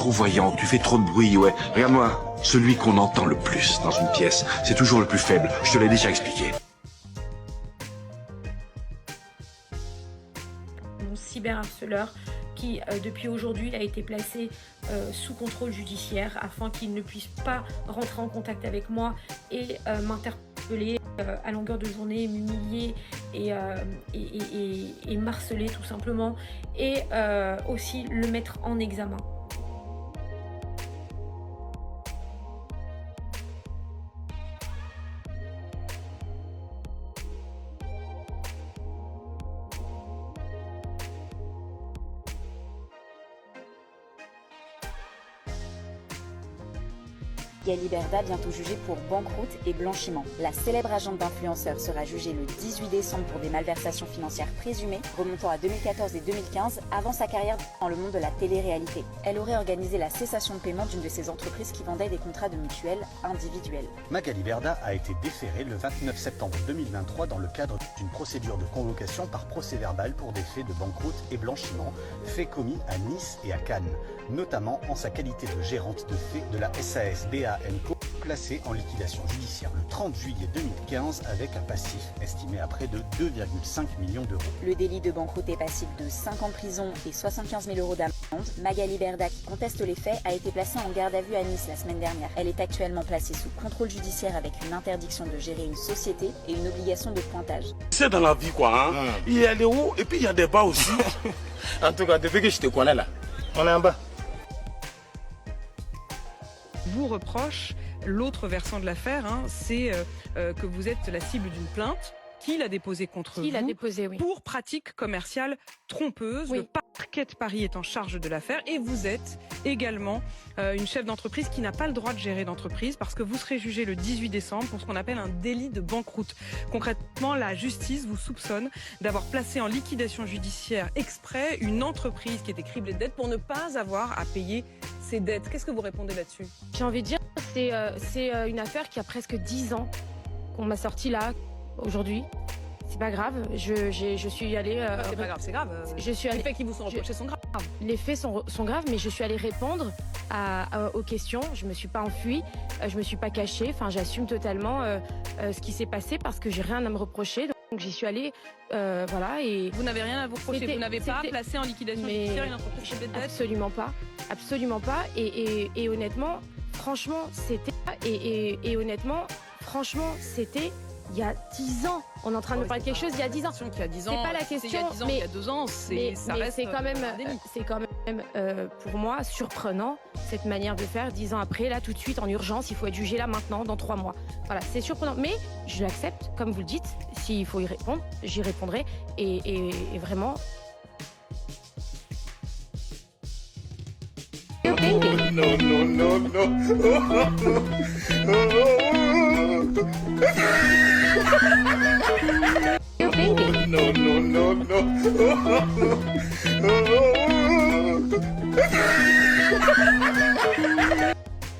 trop voyant, tu fais trop de bruit, ouais. Regarde-moi, celui qu'on entend le plus dans une pièce, c'est toujours le plus faible. Je te l'ai déjà expliqué. Mon cyberharceleur qui, depuis aujourd'hui, a été placé sous contrôle judiciaire afin qu'il ne puisse pas rentrer en contact avec moi et m'interpeller à longueur de journée, m'humilier et m'harceler tout simplement, et aussi le mettre en examen. Magali Berda, bientôt jugée pour banqueroute et blanchiment. La célèbre agente d'influenceurs sera jugée le 18 décembre pour des malversations financières présumées, remontant à 2014 et 2015, avant sa carrière dans le monde de la télé-réalité. Elle aurait organisé la cessation de paiement d'une de ses entreprises qui vendait des contrats de mutuelles individuels. Magali Berda a été déférée le 29 septembre 2023 dans le cadre d'une procédure de convocation par procès-verbal pour des faits de banqueroute et blanchiment, faits commis à Nice et à Cannes, notamment en sa qualité de gérante de fait de la SAS BA & Co, placée en liquidation judiciaire le 30 juillet 2015 avec un passif estimé à près de 2,5 millions d'euros. Le délit de banqueroute est passible de 5 ans de prison et 75 000 euros d'amende. Magali Berda, qui conteste les faits, a été placée en garde à vue à Nice la semaine dernière. Elle est actuellement placée sous contrôle judiciaire avec une interdiction de gérer une société et une obligation de pointage. C'est dans la vie quoi, hein. Il y a des hauts et puis il y a des bas aussi. En tout cas, depuis que je te connais là, on est en bas. Vous reproche l'autre versant de l'affaire, hein, c'est que vous êtes la cible d'une plainte qu'il a déposée contre vous Oui. pour pratique commerciale trompeuse. Oui. Le parquet de Paris est en charge de l'affaire et vous êtes également une chef d'entreprise qui n'a pas le droit de gérer d'entreprise parce que vous serez jugé le 18 décembre pour ce qu'on appelle un délit de banqueroute. Concrètement, la justice vous soupçonne d'avoir placé en liquidation judiciaire exprès une entreprise qui était criblée de dettes pour ne pas avoir à payer ses dettes. Qu'est-ce que vous répondez là-dessus? J'ai envie de dire, c'est une affaire qui a presque 10 ans qu'on m'a sorti là, aujourd'hui. C'est pas grave, je suis allée... c'est pas grave, c'est grave. Je suis allée, Les faits qui vous sont reprochés sont graves. les faits sont graves, mais je suis allée répondre aux questions. Je me suis pas enfuie, je me suis pas cachée. Enfin, j'assume totalement ce qui s'est passé parce que j'ai rien à me reprocher. Donc j'y suis allée, voilà. Et Vous n'avez rien à vous reprocher, vous n'avez pas placé en liquidation judiciaire une entreprise criblée de dettes? absolument pas, absolument pas. Et honnêtement, franchement, c'était... Et honnêtement, franchement, c'était... Il y a 10 ans, on est en train de parler de quelque chose il y a 10 ans. Qu'il y a 10 ans, C'est pas la question, il y a 10 ans, mais- il y a 2 ans, Mais ça reste c'est quand même, un délit. pour moi surprenant cette manière de faire 10 ans après, là tout de suite en urgence, il faut être jugé là maintenant, dans 3 mois. Voilà, c'est surprenant, mais je l'accepte, comme vous le dites, s'il faut y répondre, j'y répondrai, et vraiment... No, no, no. No, no, no,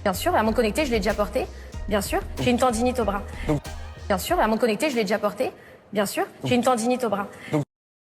Bien sûr, la montre connectée, je l'ai déjà portée, bien sûr, j'ai une tendinite au bras. Bien sûr, la montre connectée, je l'ai déjà portée, bien sûr, j'ai une tendinite au bras.